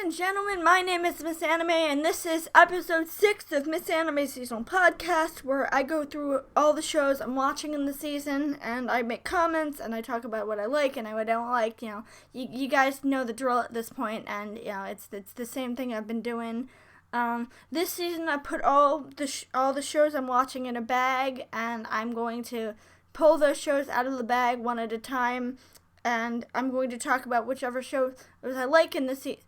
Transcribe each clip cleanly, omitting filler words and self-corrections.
and gentlemen, my name is Miss Anime, and this is episode 6 of Miss Anime Seasonal Podcast, where I go through all the shows I'm watching in the season, and I make comments, and I talk about what I like and what I don't like. You guys know the drill at this point, and it's the same thing I've been doing. This season I put all the shows I'm watching in a bag, and I'm going to pull those shows out of the bag one at a time. And I'm going to talk about whichever shows I like in the season.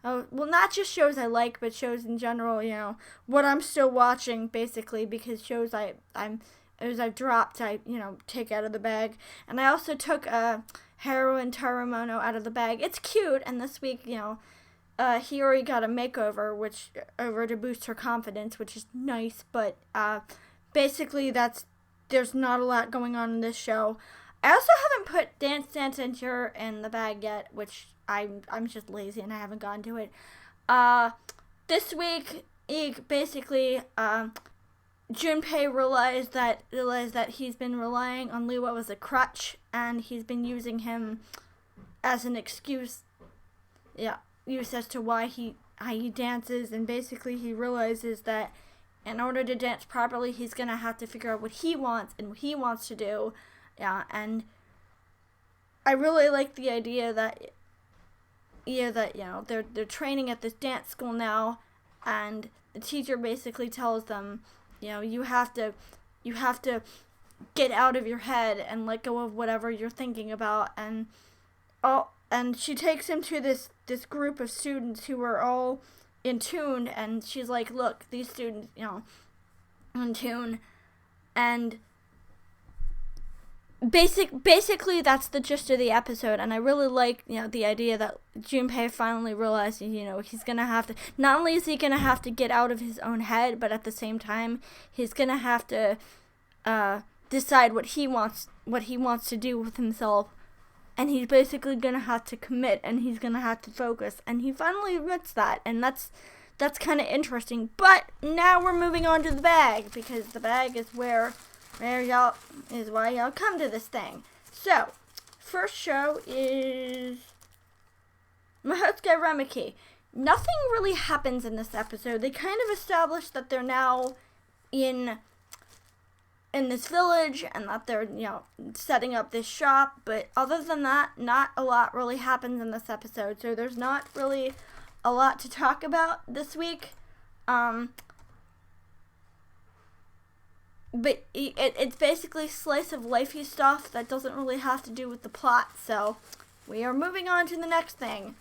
Well, not just shows I like, but shows in general. What I'm still watching, basically, because shows I've dropped, I take out of the bag. And I also took Haru and Tarumono out of the bag. It's cute, and this week, Hiyori got a makeover, which to boost her confidence, which is nice. But basically, there's not a lot going on in this show. I also haven't put Dance Dance Endure in the bag yet, which I'm just lazy and I haven't gotten to it. This week, basically, Junpei realized that he's been relying on Liwa as a crutch, and he's been using him as an excuse. Used as to why he dances, and basically he realizes that in order to dance properly, he's gonna have to figure out what he wants and what he wants to do. Yeah, and I really like the idea that they're training at this dance school now, and the teacher basically tells them, you have to get out of your head and let go of whatever you're thinking about, and she takes him to this group of students who are all in tune, and she's like, look, these students, in tune, and basically that's the gist of the episode. And I really like the idea that Junpei finally realizes he's gonna have to, not only is he gonna have to get out of his own head, but at the same time he's gonna have to decide what he wants to do with himself, and he's basically gonna have to commit, and he's gonna have to focus, and he finally admits that, and that's kind of interesting. But now we're moving on to the bag, because the bag is why y'all come to this thing. So, first show is Mahotsukai Remiki. Nothing really happens in this episode. They kind of establish that they're now in this village, and that they're, setting up this shop, but other than that, not a lot really happens in this episode, so there's not really a lot to talk about this week. But it's basically slice of lifey stuff that doesn't really have to do with the plot, so we are moving on to the next thing.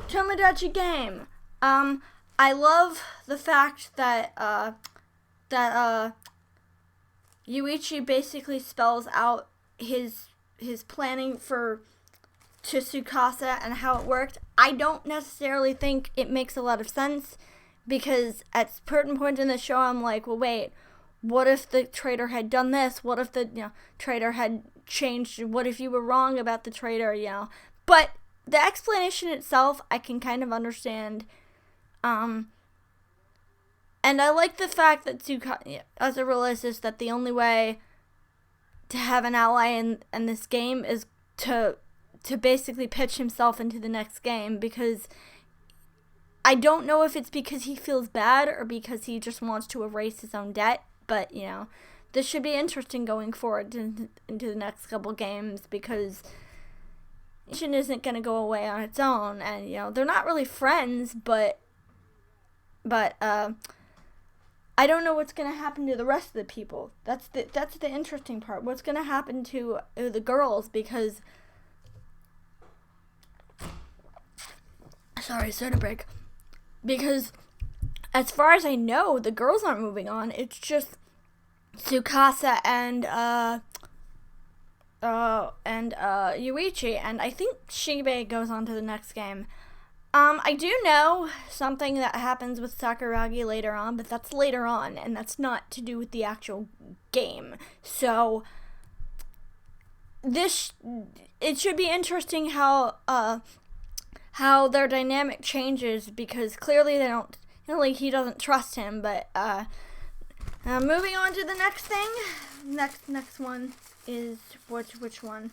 Tomodachi Game. I love the fact that Yuichi basically spells out his planning to Tsukasa and how it worked. I don't necessarily think it makes a lot of sense, because at certain points in the show, I'm like, well, wait, what if the traitor had done this? What if the traitor had changed? What if you were wrong about the traitor? But the explanation itself, I can kind of understand. And I like the fact that Tsukasa realizes that the only way to have an ally in this game is to basically pitch himself into the next game, because I don't know if it's because he feels bad or because he just wants to erase his own debt, but, this should be interesting going forward into the next couple games, because Ishin isn't going to go away on its own, and, they're not really friends, but I don't know what's going to happen to the rest of the people. That's the interesting part. What's going to happen to the girls, because, sorry, soda break. Because, as far as I know, the girls aren't moving on. It's just Tsukasa and Yuichi, and I think Shibe goes on to the next game. I do know something that happens with Sakuragi later on, but that's later on, and that's not to do with the actual game. So, it should be interesting how their dynamic changes, because clearly they don't, he doesn't trust him, but, moving on to the next thing. Next one is, which one?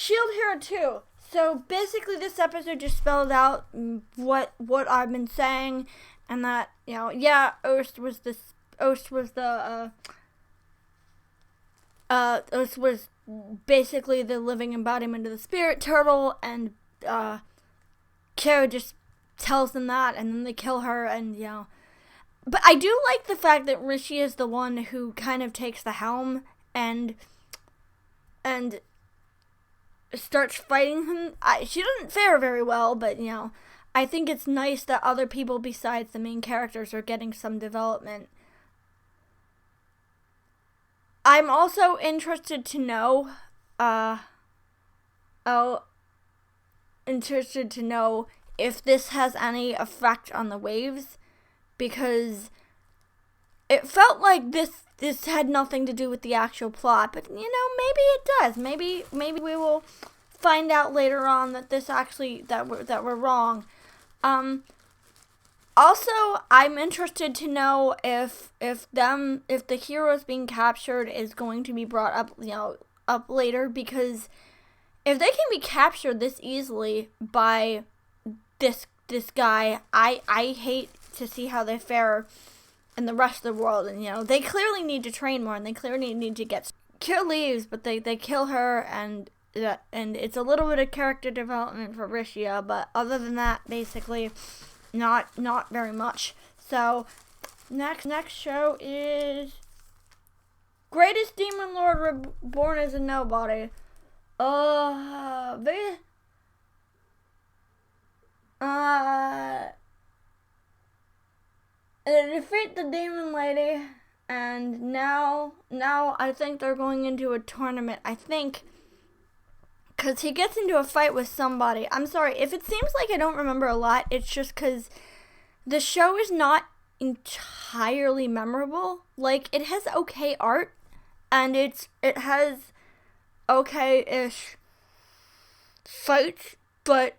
Shield Hero 2. So basically this episode just spelled out what I've been saying, and that, Ost was basically the living embodiment of the spirit turtle, and Kara just tells them that, and then they kill her, and But I do like the fact that Rishi is the one who kind of takes the helm and starts fighting him. She doesn't fare very well, but I think it's nice that other people besides the main characters are getting some development. I'm also interested to know, if this has any effect on the waves, because it felt like this had nothing to do with the actual plot, but maybe it does. Maybe we will find out later on that this actually that we're wrong. Also, I'm interested to know if the heroes being captured is going to be brought up later, because if they can be captured this easily by this guy, I hate to see how they fare in the rest of the world. And they clearly need to train more, and they clearly need to get. Kira leaves, but they kill her, and it's a little bit of character development for Rishia, but other than that, basically not very much. So next show is Greatest Demon Lord Reborn as a Nobody. They defeat the demon lady, and now I think they're going into a tournament. I think, because he gets into a fight with somebody. I'm sorry, if it seems like I don't remember a lot, it's just because the show is not entirely memorable. Like, it has okay art, and it has okay-ish fights, but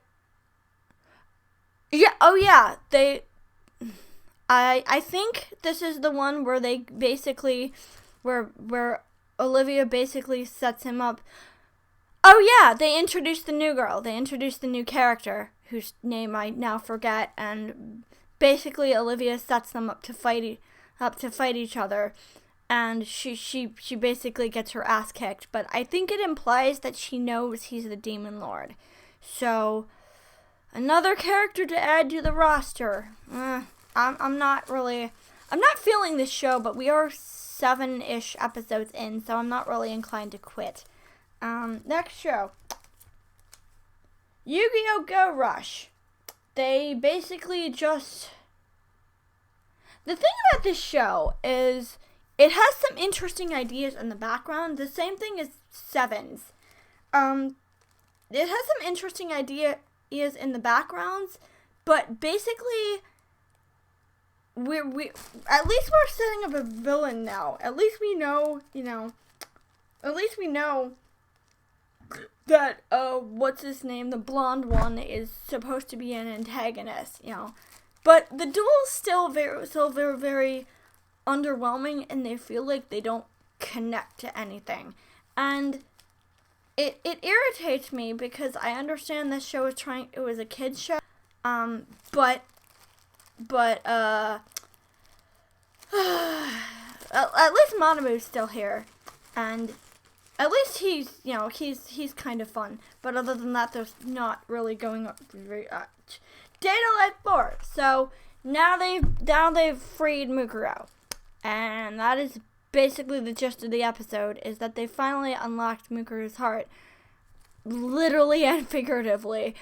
I think this is the one where they basically, where Olivia basically sets him up. Oh yeah, they introduced the new girl. They introduced the new character, whose name I now forget, and basically Olivia sets them up to fight each other, and she basically gets her ass kicked. But I think it implies that she knows he's the Demon Lord. So another character to add to the roster. I'm not feeling this show, but we are 7-ish episodes in, so I'm not really inclined to quit. Next show, YuGiOh Go Rush. They basically just... The thing about this show is it has some interesting ideas in the background. The same thing as Sevens. It has some interesting ideas in the backgrounds, but basically we at least we're setting up a villain now. At least we know, that what's his name, the blonde one, is supposed to be an antagonist, But the duel is still very underwhelming, and they feel like they don't connect to anything. And it irritates me, because I understand this show it was a kid's show, but at least Manabu's still here, and at least he's kind of fun. But other than that, there's not really going up very much. Data Life 4. So now they've freed Mukuro, and that is basically the gist of the episode, is that they finally unlocked Mukuro's heart, literally and figuratively.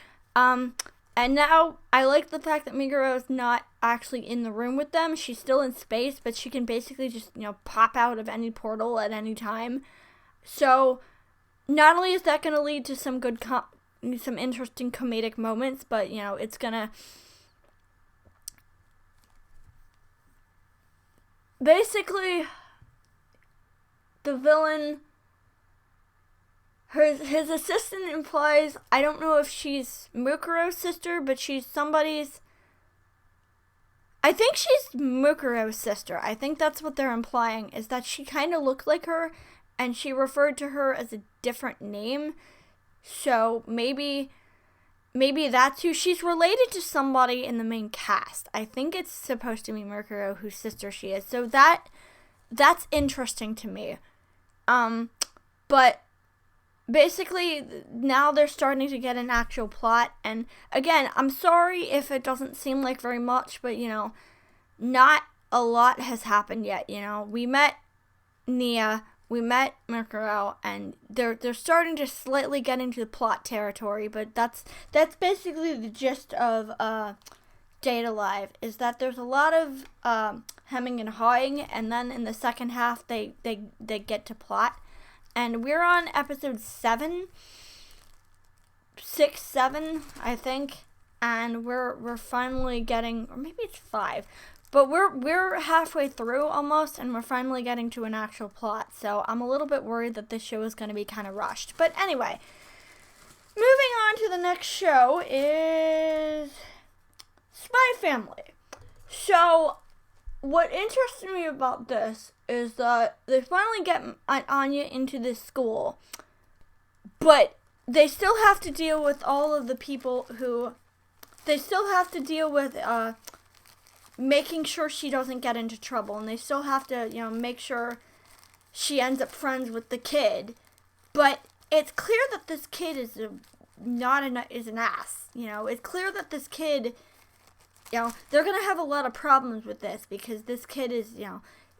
And now I like the fact that Mukuro is not actually in the room with them. She's still in space, but she can basically just pop out of any portal at any time. So not only is that going to lead to some good some interesting comedic moments, but it's gonna basically, the villain, his assistant implies, I don't know if she's Mukuro's sister, but she's somebody's, I think she's Mukuro's sister. I think that's what they're implying, is that she kind of looked like her, and she referred to her as a different name. So maybe that's who she's related to. Somebody in the main cast. I think it's supposed to be YuGiOh, whose sister she is. So that's interesting to me. But basically now they're starting to get an actual plot, and again, I'm sorry if it doesn't seem like very much, but not a lot has happened yet. We met Nia, we met YuGiOh, and they're starting to slightly get into the plot territory, but that's basically the gist of Date Alive, is that there's a lot of hemming and hawing, and then in the second half they get to plot. And we're on episode 7, I think, and we're finally getting, or maybe it's 5, but we're halfway through almost, and we're finally getting to an actual plot. So I'm a little bit worried that this show is going to be kind of rushed. But anyway, moving on to the next show is Spy Family. So what interests me about this is that they finally get Anya into this school, but they still have to deal with all of the people who, they still have to deal with making sure she doesn't get into trouble, and they still have to, make sure she ends up friends with the kid. But it's clear that this kid is an ass. It's clear that this kid, they're gonna have a lot of problems with this, because this kid is,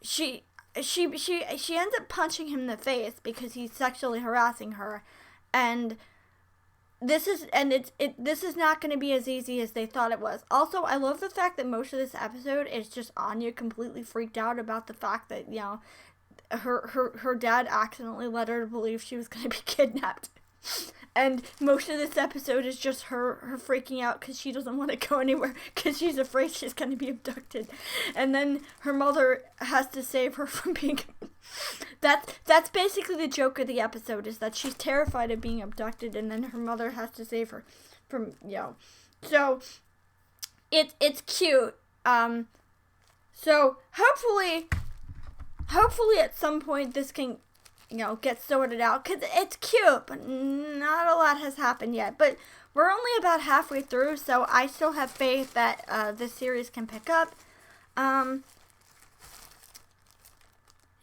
she ends up punching him in the face because he's sexually harassing her, and this is not going to be as easy as they thought it was. Also, I love the fact that most of this episode is just Anya completely freaked out about the fact that her dad accidentally led her to believe she was going to be kidnapped. And most of this episode is just her freaking out because she doesn't want to go anywhere because she's afraid she's going to be abducted. And then her mother has to save her from being... That's basically the joke of the episode, is that she's terrified of being abducted, and then her mother has to save her from, So, it's cute. So, hopefully at some point this can... get sorted out, because it's cute, but not a lot has happened yet. But we're only about halfway through, so I still have faith that this series can pick up.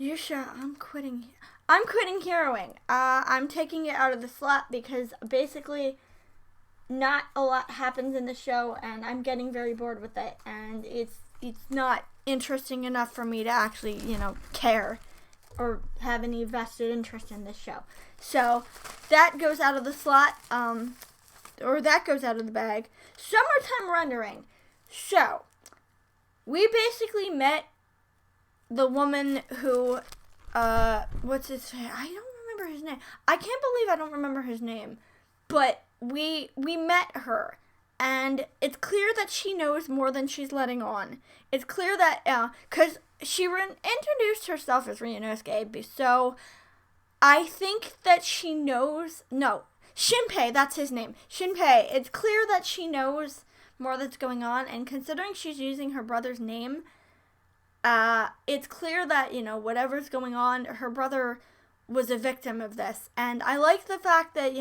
Yusha, I'm quitting heroing. I'm taking it out of the slot because basically not a lot happens in the show, and I'm getting very bored with it, and it's not interesting enough for me to actually, care or have any vested interest in this show. So that goes out of the slot, or that goes out of the bag. Summertime rendering. So we basically met the woman who, what's his name? I don't remember his name. I can't believe I don't remember his name. But we met her, and it's clear that she knows more than she's letting on. It's clear that, because she introduced herself as Ryunosuke, so I think that she knows, no, Shinpei, that's his name, Shinpei, it's clear that she knows more that's going on, and considering she's using her brother's name, it's clear that, whatever's going on, her brother was a victim of this, and I like the fact that,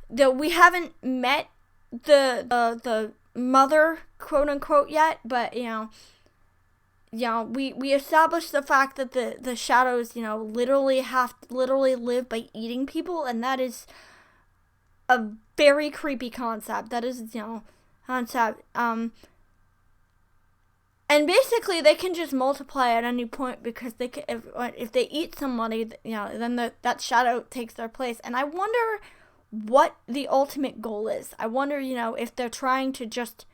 that we haven't met the mother, quote unquote, yet, but, we established the fact that the shadows, literally live by eating people, and that is a very creepy concept. That is, concept. And basically they can just multiply at any point, because they can, if they eat somebody, then that shadow takes their place. And I wonder what the ultimate goal is. I wonder, if they're trying to just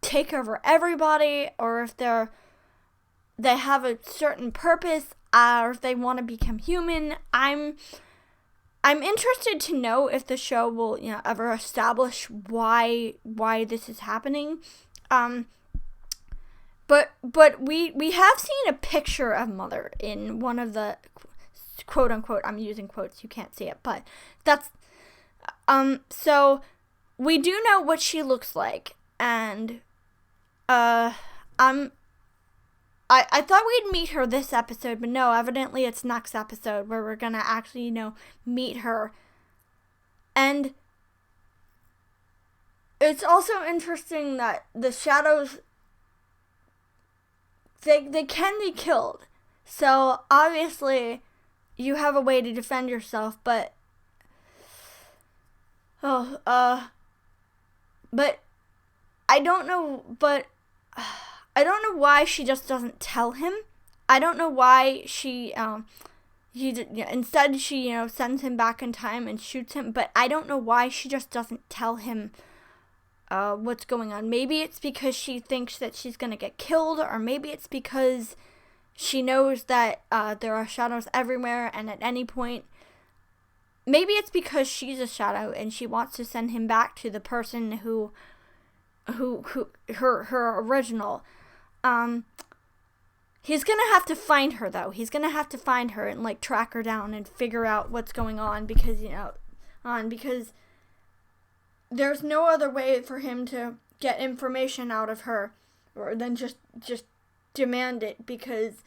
take over everybody, or if they have a certain purpose, or if they want to become human. I'm interested to know if the show will, ever establish why this is happening. But we have seen a picture of Mother in one of the quote unquote, I'm using quotes, you can't see it, but that's so we do know what she looks like, and I thought we'd meet her this episode, but no, evidently it's next episode where we're gonna actually, meet her. And it's also interesting that the shadows, they can be killed. So obviously you have a way to defend yourself, but but I don't know why she just doesn't tell him. I don't know why instead she sends him back in time and shoots him, but I don't know why she just doesn't tell him what's going on. Maybe it's because she thinks that she's gonna get killed, or maybe it's because she knows that there are shadows everywhere, and at any point, maybe it's because she's a shadow and she wants to send him back to the person who her original. He's gonna have to find her, though. He's gonna have to find her and track her down and figure out what's going on, because because there's no other way for him to get information out of her or than just demand it, because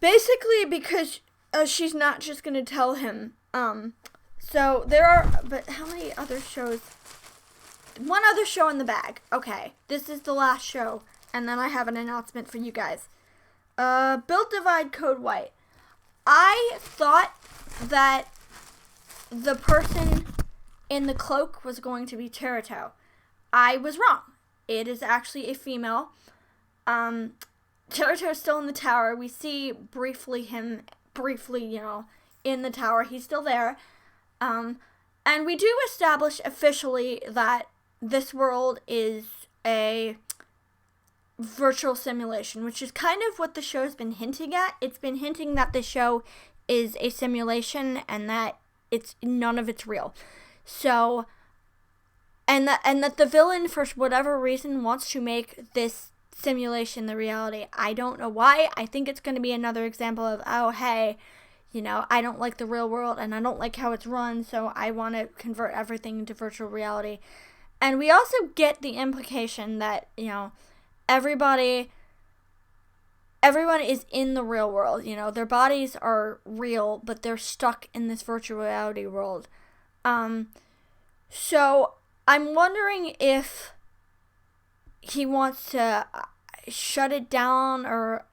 basically because she's not just gonna tell him. So there are, but how many other shows? One other show in the bag. Okay, this is the last show, and then I have an announcement for you guys. Build Divide Code White. I thought that the person in the cloak was going to be Terito. I was wrong. It is actually a female. Terito is still in the tower. We see him briefly, in the tower. He's still there. And we do establish officially that this world is a virtual simulation, which is kind of what the show's been hinting at. It's been hinting that the show is a simulation and that none of it's real. So, and that the villain, for whatever reason, wants to make this simulation the reality. I don't know why. I think it's going to be another example of, oh, hey, I don't like the real world and I don't like how it's run, so I want to convert everything into virtual reality. And we also get the implication that, everyone is in the real world. Their bodies are real, but they're stuck in this virtual reality world. So I'm wondering if he wants to shut it down, or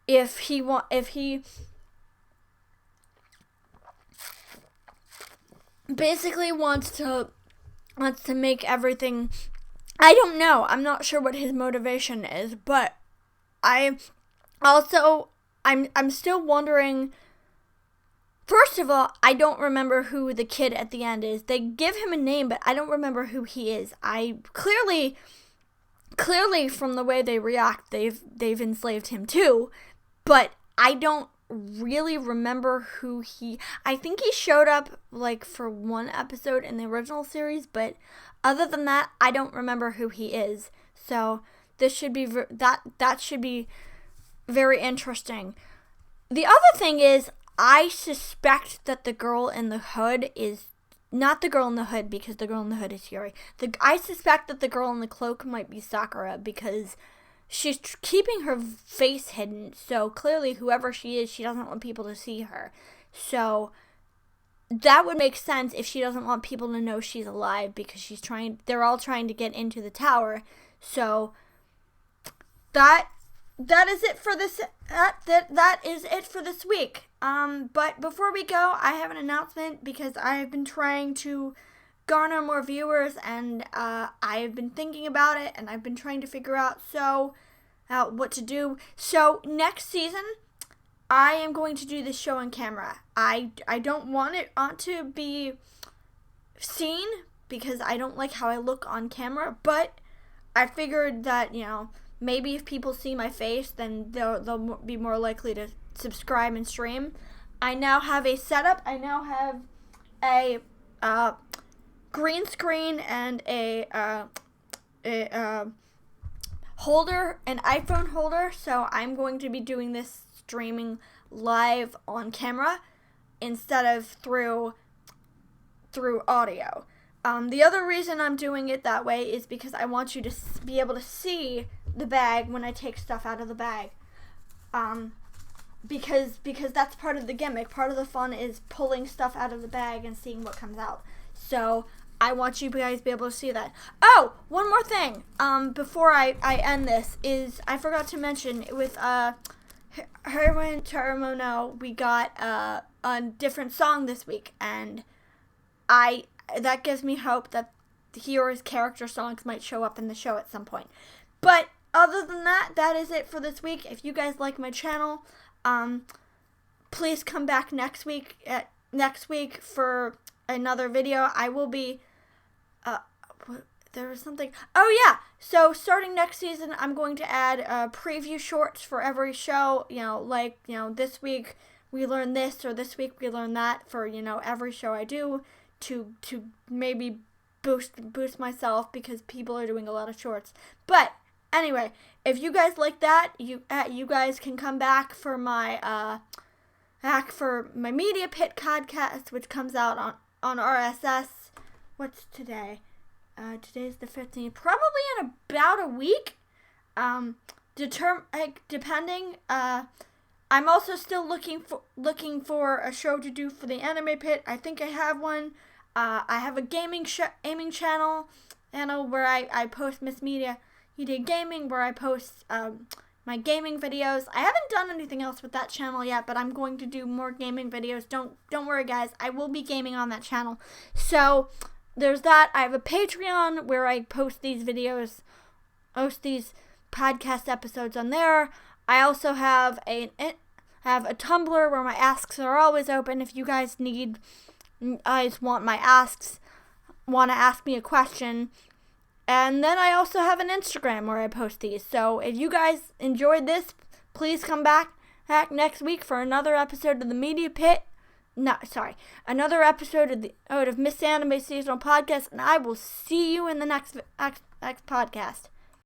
if he basically wants to make everything. I don't know. I'm not sure what his motivation is, but I'm still wondering. First of all, I don't remember who the kid at the end is. They give him a name, but I don't remember who he is. I clearly from the way they react, they've enslaved him too, but I don't really remember who I think he showed up for one episode in the original series, but other than that, I don't remember who he is. So this should be that should be very interesting. The other thing is, I suspect that the girl in the hood is not the girl in the hood, because the girl in the hood is Yuri. I suspect that the girl in the cloak might be Sakura, because she's keeping her face hidden. So clearly, whoever she is, she doesn't want people to see her. So that would make sense if she doesn't want people to know she's alive, because they're all trying to get into the tower. So that is it for this. That is it for this week. But before we go, I have an announcement, because I've been trying to garner more viewers, and I've been thinking about it, and I've been trying to figure out what to do. So next season, I am going to do this show on camera. I don't want it to be seen, because I don't like how I look on camera, but I figured that, maybe if people see my face, then they'll be more likely to subscribe and stream. I now have a setup. I now have a green screen and a holder, an iPhone holder. So I'm going to be doing this streaming live on camera instead of through audio. The other reason I'm doing it that way is because I want you to be able to see the bag when I take stuff out of the bag. because that's part of the gimmick. Part of the fun is pulling stuff out of the bag and seeing what comes out. So I want you guys to be able to see that. Oh, one more thing. Before I end this is I forgot to mention with Herwin Taramono, we got a different song this week, and that gives me hope that Hyora's character songs might show up in the show at some point. But other than that, that is it for this week. If you guys like my channel, please come back next week for another video. I will be there was something. Oh yeah. So starting next season, I'm going to add preview shorts for every show. This week we learn this, or this week we learn that, for every show I do, to maybe boost myself, because people are doing a lot of shorts. But anyway, if you guys like that, you guys can come back for my Media Pit podcast, which comes out on RSS. What's today? Today's the 15th. Probably in about a week. Depending. I'm also still looking for a show to do for the Anime Pit. I think I have one. I have a gaming channel where I post Miss Media Gaming, where I post my gaming videos. I haven't done anything else with that channel yet, but I'm going to do more gaming videos. Don't worry, guys. I will be gaming on that channel. So there's that. I have a Patreon where I post these videos, these podcast episodes on there. I also have a Tumblr where my asks are always open. If you guys want my asks, want to ask me a question. And then I also have an Instagram where I post these. So if you guys enjoyed this, please come back next week for another episode of the Media Pit. Another episode of Miss Anime Seasonal Podcast, and I will see you in the next podcast.